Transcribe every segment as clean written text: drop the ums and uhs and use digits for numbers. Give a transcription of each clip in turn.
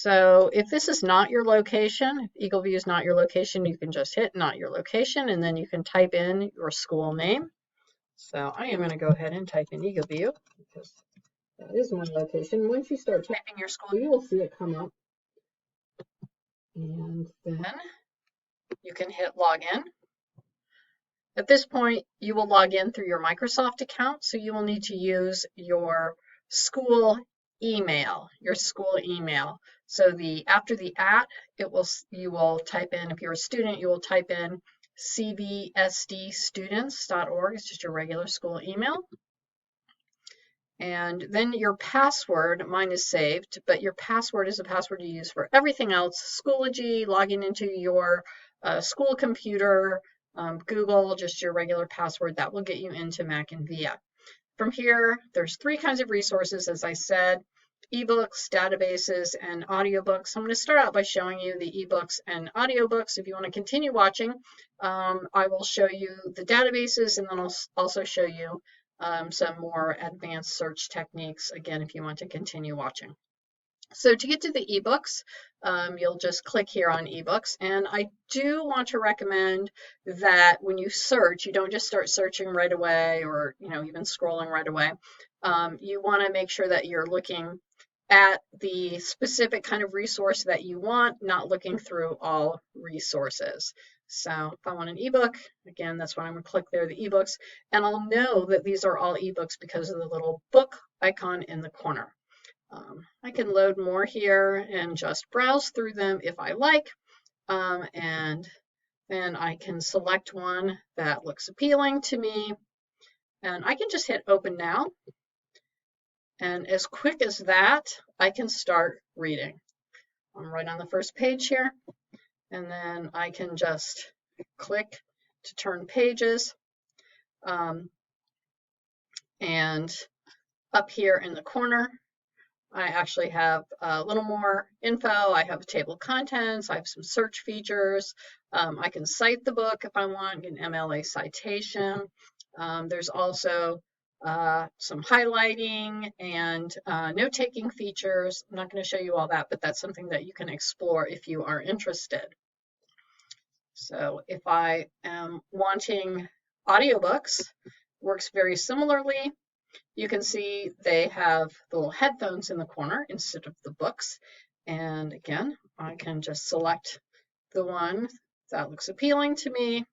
So if this is not your location, if EagleView is not your location, you can just hit not your location, and then you can type in your school name. So I am going to go ahead and type in EagleView because that is my location. Once you start typing your school, you will see it come up. And then you can hit login. At this point, you will log in through your Microsoft account, so you will need to use your school email, So after the you will type in, if you're a student, you will type in cvsdstudents.org. It's just your regular school email. And then your password, mine is saved, but your password is a password you use for everything else. Schoology, logging into your school computer, Google, just your regular password, that will get you into Mackinvia. From here, there's 3 kinds of resources, as I said, ebooks, databases, and audiobooks. I'm going to start out by showing you the ebooks and audiobooks. If you want to continue watching, I will show you the databases, and then I'll also show you some more advanced search techniques, again, if you want to continue watching. So to get to the ebooks, you'll just click here on ebooks, and I do want to recommend that when you search, you don't just start searching right away or even scrolling right away. You want to make sure that you're looking at the specific kind of resource that you want, not looking through all resources. So if I want an ebook, again, that's when I'm going to click there, the ebooks, and I'll know that these are all ebooks because of the little book icon in the corner. I can load more here and just browse through them if I like, and then I can select one that looks appealing to me, and I can just hit open now, and as quick as that, I can start reading. I'm right on the first page here, and then I can just click to turn pages, and up here in the corner, I actually have a little more info. I have a table of contents. I have some search features. I can cite the book if I want, get an MLA citation. There's also some highlighting and note-taking features. I'm not going to show you all that, but that's something that you can explore if you are interested. So if I am wanting audiobooks, works very similarly. You can see they have the little headphones in the corner instead of the books. And again, I can just select the one that looks appealing to me.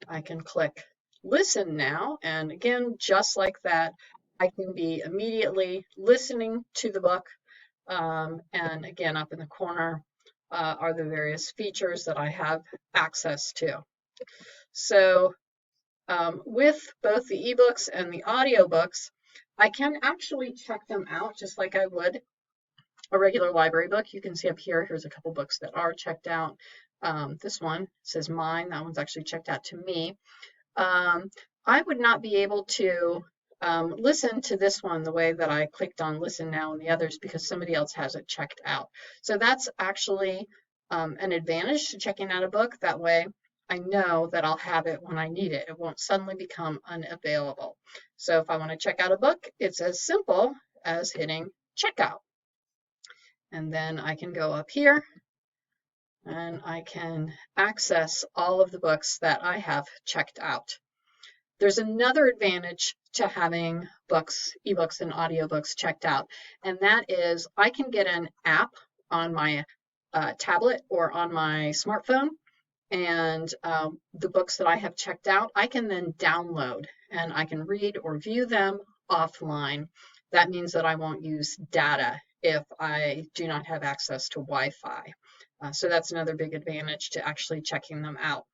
I can click listen now. And again, just like that, I can be immediately listening to the book. And again, up in the corner are the various features that I have access to. So with both the ebooks and the audiobooks, I can actually check them out just like I would a regular library book. You can see up here, here's a couple books that are checked out. This one says mine, that one's actually checked out to me. I would not be able to listen to this one the way that I clicked on listen now and the others because somebody else has it checked out. So that's actually an advantage to checking out a book. That way I know that I'll have it when I need it. It won't suddenly become unavailable. So if I want to check out a book, it's as simple as hitting checkout. And then I can go up here and I can access all of the books that I have checked out. There's another advantage to having books, ebooks, and audiobooks checked out, and that is I can get an app on my tablet or on my smartphone, and the books that I have checked out, I can then download and I can read or view them offline. That means that I won't use data if I do not have access to Wi-Fi. So that's another big advantage to actually checking them out.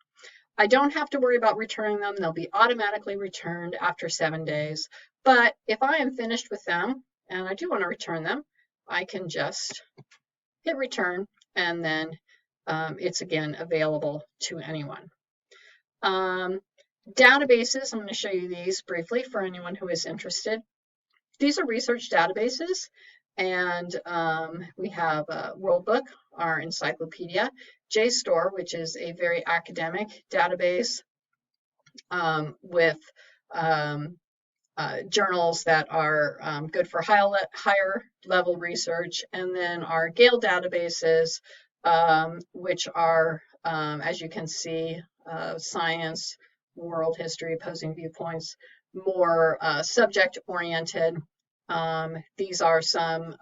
I don't have to worry about returning them. They'll be automatically returned after 7 days. But if I am finished with them and I do want to return them, I can just hit return, and then it's again available to anyone. Databases, I'm going to show you these briefly for anyone who is interested. These are research databases, and we have World Book, our encyclopedia, JSTOR, which is a very academic database with journals that are good for higher level research, and then our Gale databases, which are, as you can see, science, world history, opposing viewpoints, more subject oriented. These are some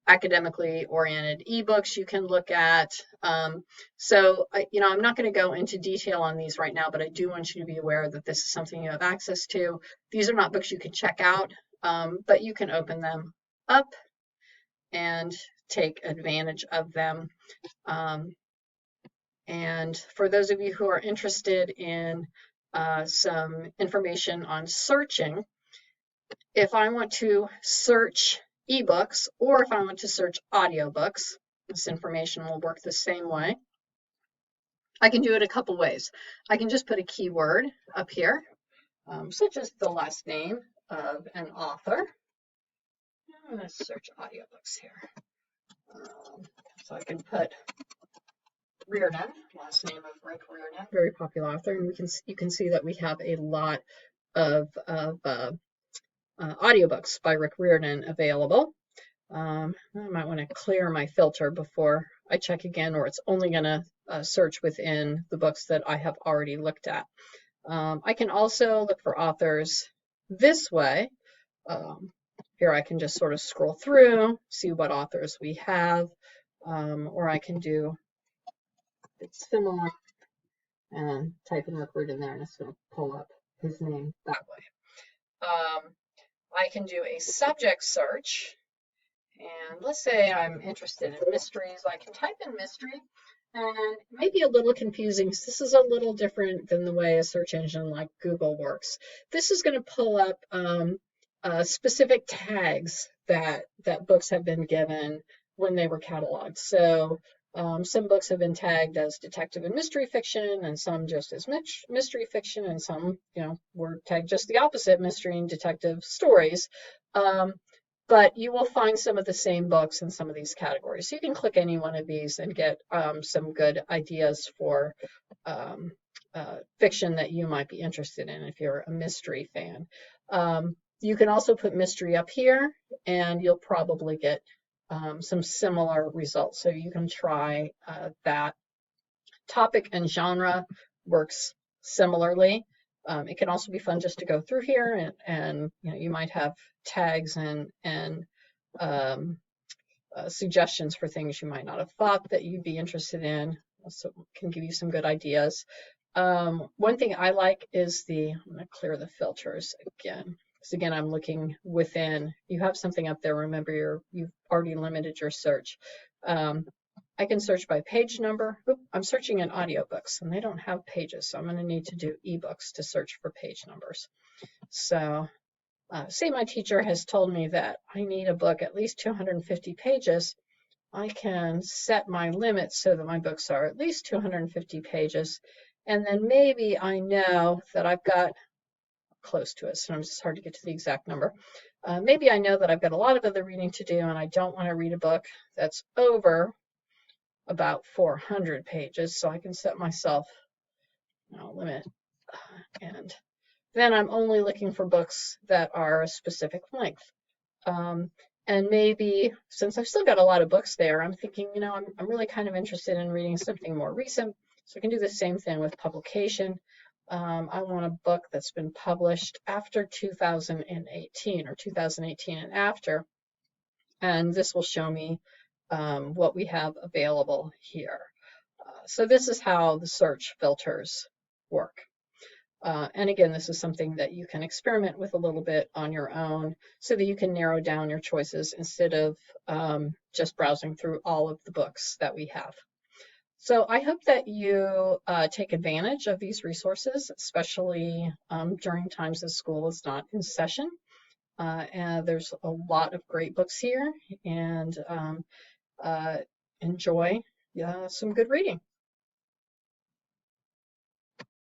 academically oriented ebooks you can look at. So, I'm not going to go into detail on these right now, but I do want you to be aware that this is something you have access to. These are not books you can check out, but you can open them up and take advantage of them. And for those of you who are interested in some information on searching, if I want to search ebooks or if I want to search audiobooks, this information will work the same way. I can do it a couple ways. I can just put a keyword up here, such as the last name of an author. I'm going to search audiobooks here. So I can put Reardon, last name of Rick Riordan, very popular author, and you can see that we have a lot of audiobooks by Rick Riordan available. I might want to clear my filter before I check again, or it's only going to search within the books that I have already looked at. I can also look for authors this way. Here I can just sort of scroll through, see what authors we have, or I can do it's similar and type in Rick Riordan there, and it's going to pull up his name that way. I can do a subject search, and let's say I'm interested in mysteries. I can type in mystery, and it may be a little confusing because this is a little different than the way a search engine like Google works. This is going to pull up specific tags that books have been given when they were cataloged. So some books have been tagged as detective and mystery fiction, and some just as mystery fiction, and some, were tagged just the opposite, mystery and detective stories. But you will find some of the same books in some of these categories. So you can click any one of these and get some good ideas for fiction that you might be interested in if you're a mystery fan. You can also put mystery up here, and you'll probably get some similar results. So you can try that. Topic and genre works similarly. It can also be fun just to go through here, and you might have tags and suggestions for things you might not have thought that you'd be interested in. So can give you some good ideas. One thing I like is I'm going to clear the filters again. Because again, I'm looking within. You have something up there. Remember, you've already limited your search. I can search by page number. I'm searching in audiobooks, and they don't have pages, so I'm going to need to do ebooks to search for page numbers. So say my teacher has told me that I need a book at least 250 pages. I can set my limits so that my books are at least 250 pages, and then maybe I know that I've got close to it. Sometimes it's hard to get to the exact number. Maybe I know that I've got a lot of other reading to do, and I don't want to read a book that's over about 400 pages, so I can set myself a limit, and then I'm only looking for books that are a specific length. And maybe since I've still got a lot of books there, I'm thinking, I'm really kind of interested in reading something more recent, so I can do the same thing with publication. I want a book that's been published after 2018 or 2018 and after, and this will show me what we have available here. So this is how the search filters work. And again, this is something that you can experiment with a little bit on your own so that you can narrow down your choices instead of just browsing through all of the books that we have. So I hope that you take advantage of these resources, especially during times that school is not in session. And there's a lot of great books here, and enjoy some good reading.